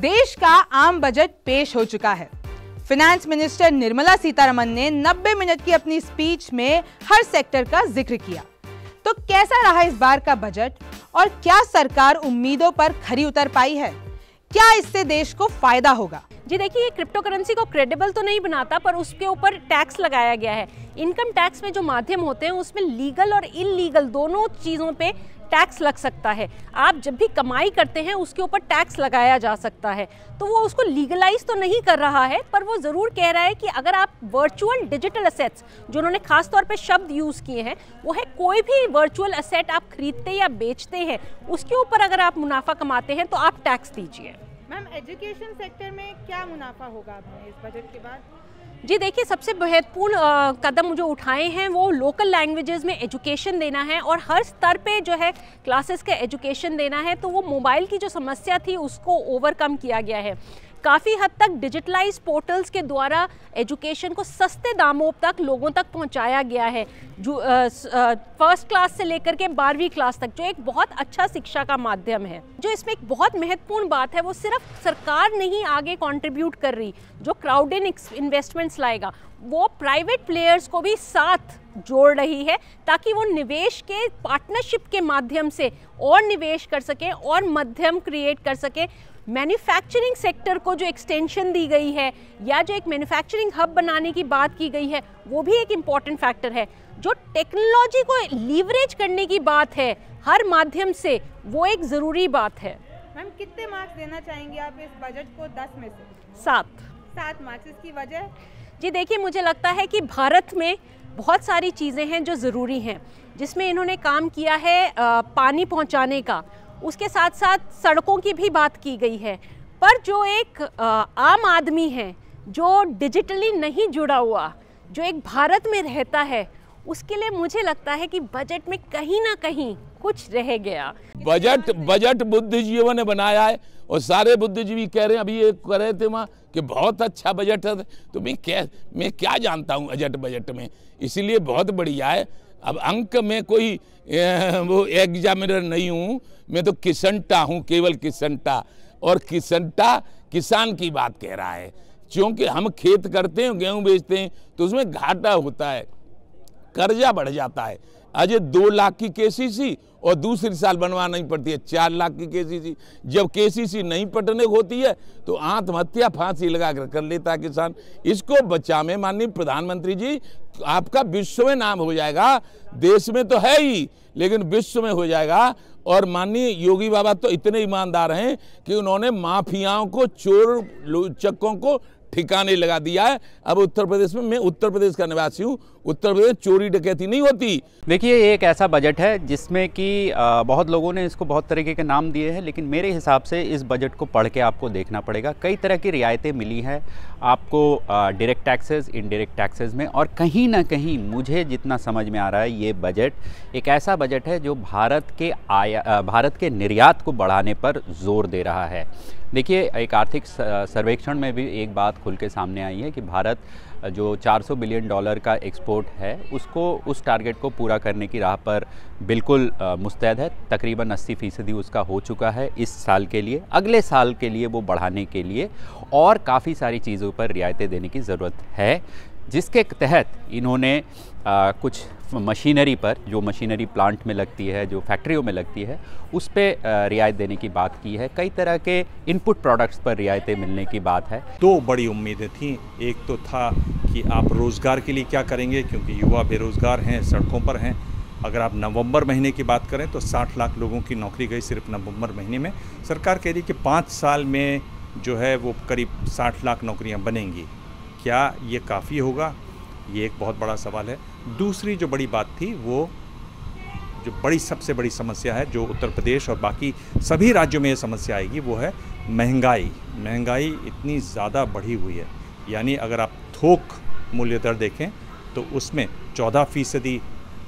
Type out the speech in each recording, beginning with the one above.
देश का आम बजट पेश हो चुका है। फाइनेंस मिनिस्टर निर्मला सीतारमण ने 90 मिनट की अपनी स्पीच में हर सेक्टर का जिक्र किया। तो कैसा रहा इस बार का बजट और क्या सरकार उम्मीदों पर खरी उतर पाई है? क्या इससे देश को फायदा होगा? जी देखिए, ये क्रिप्टो करेंसी को क्रेडिबल तो नहीं बनाता, पर उसके ऊपर टैक्स लगाया गया है। इनकम टैक्स में जो माध्यम होते हैं उसमें लीगल और इलीगल दोनों चीज़ों पे टैक्स लग सकता है। आप जब भी कमाई करते हैं उसके ऊपर टैक्स लगाया जा सकता है। तो वो उसको लीगलाइज तो नहीं कर रहा है, पर वो ज़रूर कह रहा है कि अगर आप वर्चुअल डिजिटल एसेट्स, जो उन्होंने खास तौर पे शब्द यूज़ किए हैं, वो है कोई भी वर्चुअल एसेट आप खरीदते या बेचते हैं उसके ऊपर अगर आप मुनाफा कमाते हैं तो आप टैक्स दीजिए। मैम, एजुकेशन सेक्टर में क्या मुनाफा होगा इस बजट के बाद? जी देखिए, सबसे महत्वपूर्ण कदम जो उठाए हैं वो लोकल लैंग्वेजेस में एजुकेशन देना है और हर स्तर पे जो है क्लासेस का एजुकेशन देना है। तो वो मोबाइल की जो समस्या थी उसको ओवरकम किया गया है। काफ़ी हद तक डिजिटलाइज पोर्टल्स के द्वारा एजुकेशन को सस्ते दामों तक लोगों तक पहुंचाया गया है, जो फर्स्ट क्लास से लेकर के 12वीं क्लास तक, जो एक बहुत अच्छा शिक्षा का माध्यम है। जो इसमें एक बहुत महत्वपूर्ण बात है, वो सिर्फ सरकार नहीं आगे कंट्रीब्यूट कर रही, जो क्राउड इन इन्वेस्टमेंट्स लाएगा वो प्राइवेट प्लेयर्स को भी साथ जोड़ रही है, ताकि वो निवेश के पार्टनरशिप के माध्यम से और निवेश कर सकें और माध्यम क्रिएट कर सकें। मैन्युफैक्चरिंग सेक्टर को जो एक्सटेंशन दी गई है या जो एक मैन्युफैक्चरिंग हब बनाने की बात की गई है, वो भी एक इम्पॉर्टेंट फैक्टर है। जो टेक्नोलॉजी को लीवरेज करने की बात है हर माध्यम से, वो एक ज़रूरी बात है। मैम, कितने मार्क्स देना चाहेंगे आप इस बजट को 10 में से? 7 मार्क्स। इसकी वजह? जी देखिए, मुझे लगता है कि भारत में बहुत सारी चीज़ें हैं जो ज़रूरी हैं, जिसमें इन्होंने काम किया है पानी पहुंचाने का, उसके साथ साथ सड़कों की भी बात की गई है। पर जो एक आम आदमी है जो डिजिटली नहीं जुड़ा हुआ, जो एक भारत में रहता है, उसके लिए मुझे लगता है कि बजट में कहीं ना कहीं कुछ रह गया। बजट बुद्धिजीवियों ने बनाया है और सारे बुद्धिजीवी कह रहे हैं, अभी ये कह रहे थे वहाँ कि बहुत अच्छा बजट है। तो मैं क्या जानता हूँ बजट में, इसीलिए बहुत बढ़िया है। अब अंक में कोई वो एग्जामिनर नहीं हूँ, मैं तो किसनटा हूँ, केवल किसनटा। और किसनटा किसान की बात कह रहा है, क्योंकि हम खेत करते हैं, गेहूँ बेचते हैं, तो उसमें घाटा होता है, कर्जा बढ़ जाता है। आज 2 लाख की केसीसी और दूसरी साल बनवाना नहीं पड़ती है 4 लाख की केसीसी। जब केसीसी नहीं पटने होती है तो आत्महत्या फांसी लगा कर लेता है किसान। इसको बचावे माननीय प्रधानमंत्री जी, आपका विश्व में नाम हो जाएगा, देश में तो है ही लेकिन विश्व में हो जाएगा। और माननीय योगी बाबा तो इतने ईमानदार हैं कि उन्होंने माफियाओं को, चोर चक्कों को ठिकाने लगा दिया है। अब उत्तर प्रदेश में, मैं उत्तर प्रदेश का निवासी हूँ, उत्तर प्रदेश चोरी डकैती नहीं होती। देखिए, ये एक ऐसा बजट है जिसमें कि बहुत लोगों ने इसको बहुत तरीके के नाम दिए हैं, लेकिन मेरे हिसाब से इस बजट को पढ़ के आपको देखना पड़ेगा। कई तरह की रियायतें मिली हैं आपको डायरेक्ट टैक्सेस, इनडायरेक्ट टैक्सेस में, और कहीं ना कहीं मुझे जितना समझ में आ रहा है, ये बजट एक ऐसा बजट है जो भारत के निर्यात को बढ़ाने पर जोर दे रहा है। देखिए, एक आर्थिक सर्वेक्षण में भी एक बात खुल के सामने आई है कि भारत जो $400 बिलियन का एक्सपोर्ट है, उसको, उस टारगेट को पूरा करने की राह पर बिल्कुल मुस्तैद है। तकरीबन 80% उसका हो चुका है इस साल के लिए। अगले साल के लिए वो बढ़ाने के लिए और काफ़ी सारी चीज़ों पर रियायतें देने की ज़रूरत है, जिसके तहत इन्होंने कुछ मशीनरी पर, जो मशीनरी प्लांट में लगती है, जो फैक्ट्रियों में लगती है, उस पर रियायत देने की बात की है। कई तरह के इनपुट प्रोडक्ट्स पर रियायतें मिलने की बात है। 2 बड़ी उम्मीदें थीं। एक तो था कि आप रोज़गार के लिए क्या करेंगे, क्योंकि युवा बेरोज़गार हैं, सड़कों पर हैं। अगर आप नवंबर महीने की बात करें तो 60 लाख लोगों की नौकरी गई सिर्फ नवंबर महीने में। सरकार कह रही कि 5 साल में जो है वो करीब 60 लाख नौकरियाँ बनेंगी। क्या ये काफ़ी होगा, ये एक बहुत बड़ा सवाल है। दूसरी जो बड़ी बात थी, वो जो सबसे बड़ी समस्या है, जो उत्तर प्रदेश और बाकी सभी राज्यों में ये समस्या आएगी, वो है महंगाई। महंगाई इतनी ज़्यादा बढ़ी हुई है, यानी अगर आप थोक मूल्य दर देखें तो उसमें 14%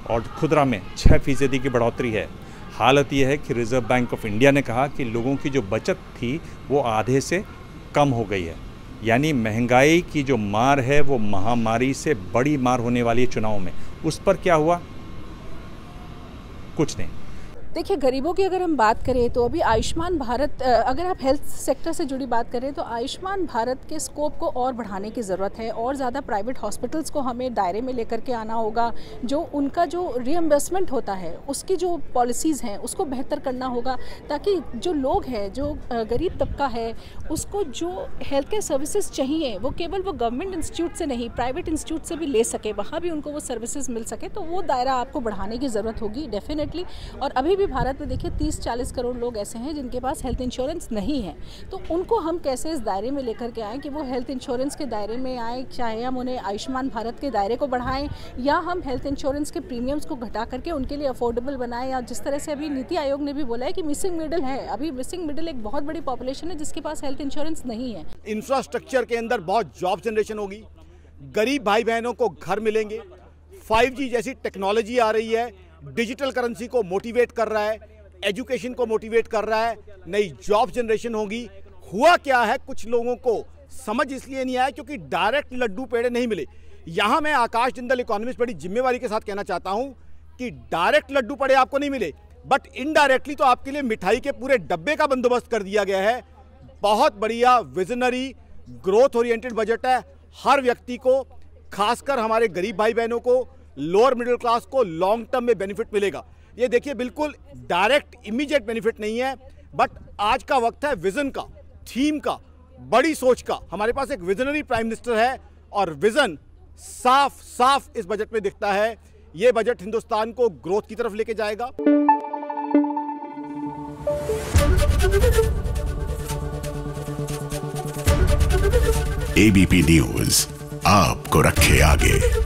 और खुदरा में 6% की बढ़ोतरी है। हालत यह है कि रिज़र्व बैंक ऑफ इंडिया ने कहा कि लोगों की जो बचत थी वो आधे से कम हो गई है। यानी महंगाई की जो मार है वो महामारी से बड़ी मार होने वाली है चुनाव में। उस पर क्या हुआ? कुछ नहीं। देखिए, गरीबों की अगर हम बात करें तो अभी आयुष्मान भारत, अगर आप हेल्थ सेक्टर से जुड़ी बात करें तो आयुष्मान भारत के स्कोप को और बढ़ाने की ज़रूरत है और ज़्यादा प्राइवेट हॉस्पिटल्स को हमें दायरे में लेकर के आना होगा। जो उनका जो रीइंबर्समेंट होता है उसकी जो पॉलिसीज़ हैं उसको बेहतर करना होगा, ताकि जो लोग हैं, जो गरीब तबका है, उसको जो हेल्थ केयर सर्विसेज चाहिए वो केवल वो गवर्नमेंट इंस्टीट्यूट से नहीं, प्राइवेट इंस्टीट्यूट से भी ले सके, वहाँ भी उनको वो सर्विसेज मिल सके। तो वो दायरा आपको बढ़ाने की ज़रूरत होगी डेफिनेटली। और अभी भी भारत में देखिए 30-40 करोड़ लोग ऐसे हैं जिनके पास हेल्थ इंश्योरेंस नहीं है, तो उनको हम कैसे इस दायरे में लेकर के आएँ कि वो हेल्थ इंश्योरेंस के दायरे में आए। चाहे हम उन्हें आयुष्मान भारत के दायरे को बढ़ाएं या हम हेल्थ इंश्योरेंस के प्रीमियम्स को घटा करके उनके लिए अफोर्डेबल बनाएं, या जिस तरह से अभी नीति आयोग ने भी बोला है कि मिसिंग मिडिल है, अभी मिसिंग मिडिल एक बहुत बड़ी पॉपुलेशन है जिसके पास हेल्थ इंश्योरेंस नहीं है। इंफ्रास्ट्रक्चर के अंदर बहुत जॉब जनरेशन होगी, गरीब भाई बहनों को घर मिलेंगे, 5G जैसी टेक्नोलॉजी आ रही है, डिजिटल करेंसी को मोटिवेट कर रहा है, एजुकेशन को मोटिवेट कर रहा है, नई जॉब जनरेशन होगी। हुआ क्या है, कुछ लोगों को समझ इसलिए नहीं आया क्योंकि डायरेक्ट लड्डू पेड़े नहीं मिले। यहां मैं आकाश जिंदल इकोनॉमिस्ट बड़ी जिम्मेवारी के साथ कहना चाहता हूं कि डायरेक्ट लड्डू पेड़े आपको नहीं मिले, बट इनडायरेक्टली तो आपके लिए मिठाई के पूरे डब्बे का बंदोबस्त कर दिया गया है। बहुत बढ़िया विजनरी ग्रोथ ओरिएंटेड बजट है। हर व्यक्ति को, खासकर हमारे गरीब भाई बहनों को, लोअर मिडिल क्लास को लॉन्ग टर्म में बेनिफिट मिलेगा। ये देखिए, बिल्कुल डायरेक्ट इमीडिएट बेनिफिट नहीं है, बट आज का वक्त है विजन का, थीम का, बड़ी सोच का। हमारे पास एक विजनरी प्राइम मिनिस्टर है और विजन साफ साफ इस बजट में दिखता है। ये बजट हिंदुस्तान को ग्रोथ की तरफ लेके जाएगा। एबीपी न्यूज आपको रखे आगे।